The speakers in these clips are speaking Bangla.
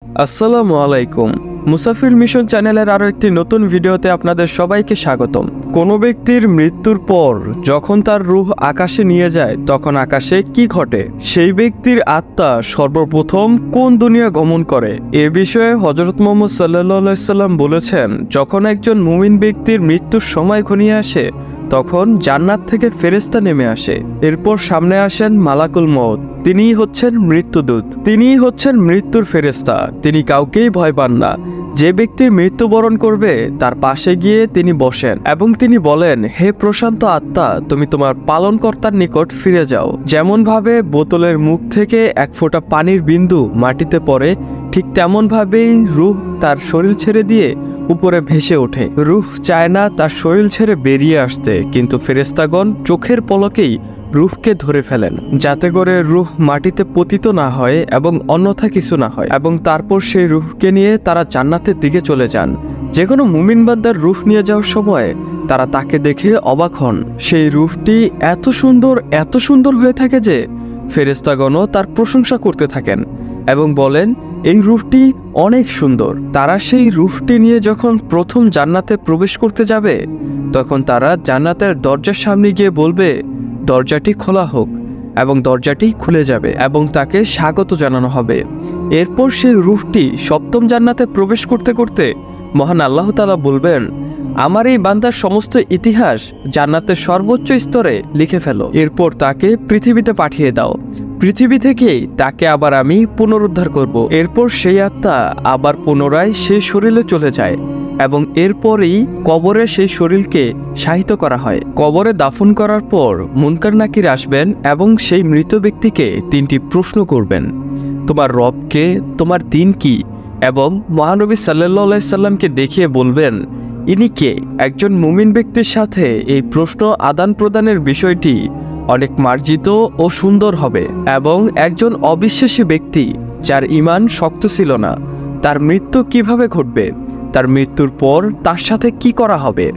আসসালামু আলাইকুম। মুসাফির মিশন চ্যানেলের আরও একটি নতুন ভিডিওতে আপনাদের সবাইকে স্বাগতম। কোনো ব্যক্তির মৃত্যুর পর যখন তার রূহ আকাশে নিয়ে যায় তখন আকাশে কি ঘটে, সেই ব্যক্তির আত্মা সর্বপ্রথম কোন দুনিয়া গমন করে, এ বিষয়ে হযরত মুহাম্মদ সাল্লাল্লাহু আলাইহি সাল্লাম বলেছেন, যখন একজন মুমিন ব্যক্তির মৃত্যুর সময় ঘনিয়ে আসে তখন জান্নাত থেকে ফেরেশতা নেমে আসে। এরপর সামনে আসেন মালাকুল মউত। তিনিই হচ্ছেন মৃত্যুদূত, তিনিই হচ্ছেন মৃত্যুর ফেরেশতা। তিনি কাউকেই ভয় পান না। যে ব্যক্তি মৃত্যুবরণ করবে তার পাশে গিয়ে তিনি বসেন এবং তিনি বলেন, হে প্রশান্ত আত্মা, তুমি তোমার পালনকর্তার নিকট ফিরে যাও। যেমনভাবে বোতলের মুখ থেকে এক ফোঁটা পানির বিন্দু মাটিতে পড়ে, ঠিক তেমনভাবেই রূহ তার শরীর ছেড়ে দিয়ে উপরে ভেসে ওঠে। রূহ চায় না তার শরীর ছেড়ে বেরিয়ে আসতে, কিন্তু ফেরেশতাগণ চোখের পলকেই রূহকে ধরে ফেলেন, যাতে করে রূহ মাটিতে পতিত না হয় এবং অন্যথা কিছু না হয়, এবং তারপর সেই রূহকে নিয়ে তারা জান্নাতের দিকে চলে যান। যে কোনো মুমিন বান্দার রূহ নিয়ে যাওয়ার সময় তারা তাকে দেখে অবাক হন। সেই রূহটি এত সুন্দর হয়ে থাকে যে ফেরেশতাগণও তার প্রশংসা করতে থাকেন এবং বলেন, এই রূহটি অনেক সুন্দর। তারা সেই রূহটি নিয়ে যখন প্রথম জান্নাতে প্রবেশ করতে যাবে তখন তারা জান্নাতের দরজার সামনে গিয়ে বলবে, দরজাটি খোলা হোক, এবং দরজাটি খুলে যাবে এবং তাকে স্বাগত জানানো হবে। এরপর সেই রূহটি সপ্তম জান্নাতে প্রবেশ করতে করতে মহান আল্লাহ তাআলা বলবেন, আমার এই বান্দার সমস্ত ইতিহাস জান্নাতের সর্বোচ্চ স্তরে লিখে ফেলো। এরপর তাকে পৃথিবীতে পাঠিয়ে দাও। পৃথিবী থেকেই তাকে আবার আমি পুনরুদ্ধার করব। এরপর সেই আত্মা আবার পুনরায় সেই শরীরে চলে যায় এবং এরপরই কবরে সেই শরীরকে শায়িত করা হয়। কবরে দাফন করার পর মুনকার নাকির আসবেন এবং সেই মৃত ব্যক্তিকে তিনটি প্রশ্ন করবেন, তোমার রব কে, তোমার দিন কি, এবং মহানবী সাল্লাল্লাহু আলাইহি সাল্লামকে দেখিয়ে বলবেন, ইনি কে। একজন মুমিন ব্যক্তির সাথে এই প্রশ্ন আদান প্রদানের বিষয়টি অনেক মার্জিত ও সুন্দর হবে। এবং একজন অবিশ্বাসী ব্যক্তি যার ঈমান শক্ত ছিল না, তার মৃত্যু কিভাবে ঘটবে, তার মৃত্যুর পর তার সাথে কি করা হবে,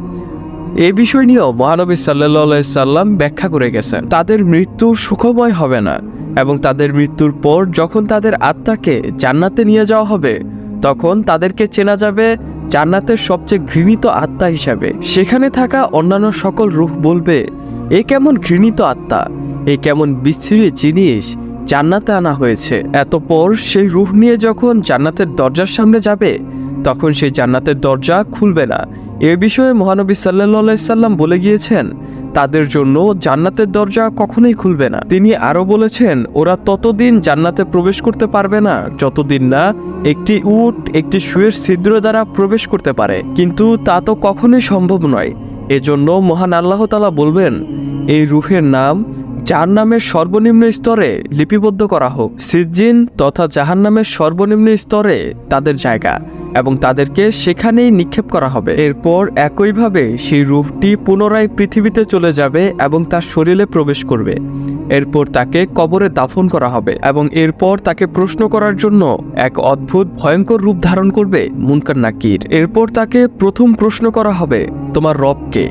এ বিষয় নিয়েও মহানবী সাল্লাল্লাহু আলাইহি সাল্লাম ব্যাখ্যা করে গেছেন। তাদের মৃত্যু সুখময় হবে না এবং তাদের মৃত্যুর পর যখন তাদের আত্মাকে জান্নাতে নিয়ে যাওয়া হবে তখন তাদেরকে চেনা যাবে জান্নাতের সবচেয়ে ঘৃণিত আত্মা হিসাবে। সেখানে থাকা অন্যান্য সকল রূহ বলবে, এ কেমন ঘৃণিত আত্মা, এ কেমন বিচ্ছিরি জিনিস জান্নাতে আনা হয়েছে। এতপর সেই রূহ নিয়ে যখন জান্নাতের দরজার সামনে যাবে তখন সেই জান্নাতের দরজা খুলবে না। এ বিষয়ে মহানবী সাল্লাল্লাহু আলাইহি সাল্লাম বলে গিয়েছেন, তাদের জন্য জান্নাতের দরজা কখনোই খুলবে না। তিনি আরও বলেছেন, ওরা ততদিন জান্নাতে প্রবেশ করতে পারবে না যতদিন না একটি উট একটি সুয়ের ছিদ্র দ্বারা প্রবেশ করতে পারে, কিন্তু তা তো কখনোই সম্ভব নয়। এজন্য মহান আল্লাহ তাআলা বলবেন, এই রূহের নাম জাহান্নামের সর্বনিম্ন স্তরে লিপিবদ্ধ করা হোক। সিজ্জিন তথা জাহান্নামের সর্বনিম্ন স্তরে তাদের জায়গা এবং তাদেরকে সেখানেই নিক্ষেপ করা হবে। এরপর একইভাবে সেই রূহটি পুনরায় পৃথিবীতে চলে যাবে এবং তার শরীরে প্রবেশ করবে। এরপর তাকে কবরে দাফন করা হবে এবং এরপর তাকে প্রশ্ন করার জন্য এক অদ্ভুত ভয়ঙ্কর রূপ ধারণ করবে মুনকার নাকির। এরপর তাকে প্রথম প্রশ্ন করা হবে, তোমার রব কে।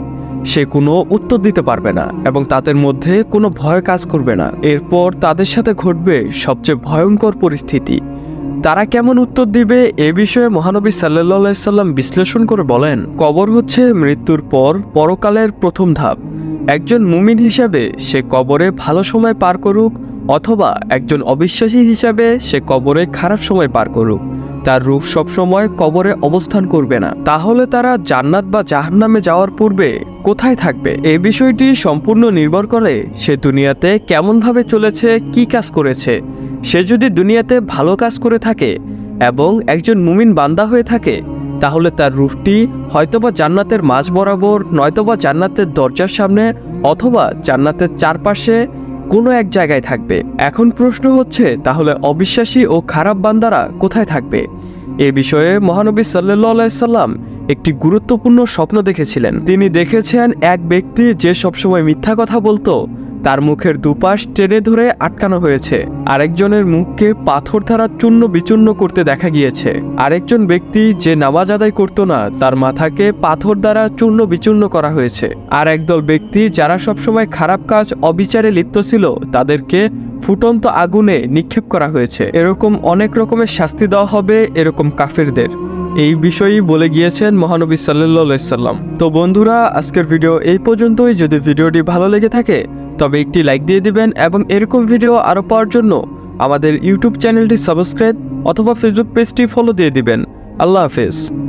সে কোনো উত্তর দিতে পারবে না এবং তাদের মধ্যে কোনো ভয় কাজ করবে না। এরপর তাদের সাথে ঘটবে সবচেয়ে ভয়ঙ্কর পরিস্থিতি। তারা কেমন উত্তর দিবে এ বিষয়ে মহানবী সাল্লাল্লাহু আলাইহি সাল্লাম বিশ্লেষণ করে বলেন, কবর হচ্ছে মৃত্যুর পর পরকালের প্রথম ধাপ। একজন মুমিন হিসাবে সে কবরে ভালো সময় পার করুক অথবা একজন অবিশ্বাসী হিসাবে সে কবরে খারাপ সময় পার করুক, তার রূহ সবসময় কবরে অবস্থান করবে না। তাহলে তারা জান্নাত বা জাহান্নামে যাওয়ার পূর্বে কোথায় থাকবে, এই বিষয়টি সম্পূর্ণ নির্ভর করে সে দুনিয়াতে কেমনভাবে চলেছে, কি কাজ করেছে। সে যদি দুনিয়াতে ভালো কাজ করে থাকে এবং একজন মুমিন বান্দা হয়ে থাকে তাহলে তার রূহটি হয়তোবা জান্নাতের মাঝ বরাবর, নয়তোবা জান্নাতের দরজার সামনে অথবা জান্নাতের চারপাশে কোনো এক জায়গায় থাকবে। এখন প্রশ্ন হচ্ছে, তাহলে অবিশ্বাসী ও খারাপ বান্দারা কোথায় থাকবে। এ বিষয়ে মহানবী সাল্লাল্লাহু আলাইহি সাল্লাম একটি গুরুত্বপূর্ণ স্বপ্ন দেখেছিলেন। তিনি দেখেছেন এক ব্যক্তি যে সবসময় মিথ্যা কথা বলতো তার মুখের দুপাশ টেনে ধরে আটকানো হয়েছে। আরেকজনের মুখকে পাথর দ্বারা চূর্ণ বিচূর্ণ করতে দেখা গিয়েছে। আরেকজন ব্যক্তি যে নামাজ আদায় করত না, তার মাথাকে পাথর দ্বারা চূর্ণ বিচূর্ণ করা হয়েছে। আর একদল ব্যক্তি যারা সবসময় খারাপ কাজ অবিচারে লিপ্ত ছিল, তাদেরকে ফুটন্ত আগুনে নিক্ষেপ করা হয়েছে। এরকম অনেক রকমের শাস্তি দেওয়া হবে এরকম কাফেরদের। এই বিষয়ই বলে গিয়েছেন মহানবী সাল্লাল্লাহু আলাইহি সাল্লাম। তো বন্ধুরা, আজকের ভিডিও এই পর্যন্তই। যদি ভিডিওটি ভালো লেগে থাকে তবে একটি লাইক দিয়ে দিবেন এবং এরকম ভিডিও আরও পাওয়ার জন্য আমাদের ইউটিউব চ্যানেলটি সাবস্ক্রাইব অথবা ফেসবুক পেজটি ফলো দিয়ে দিবেন। আল্লাহ হাফেজ।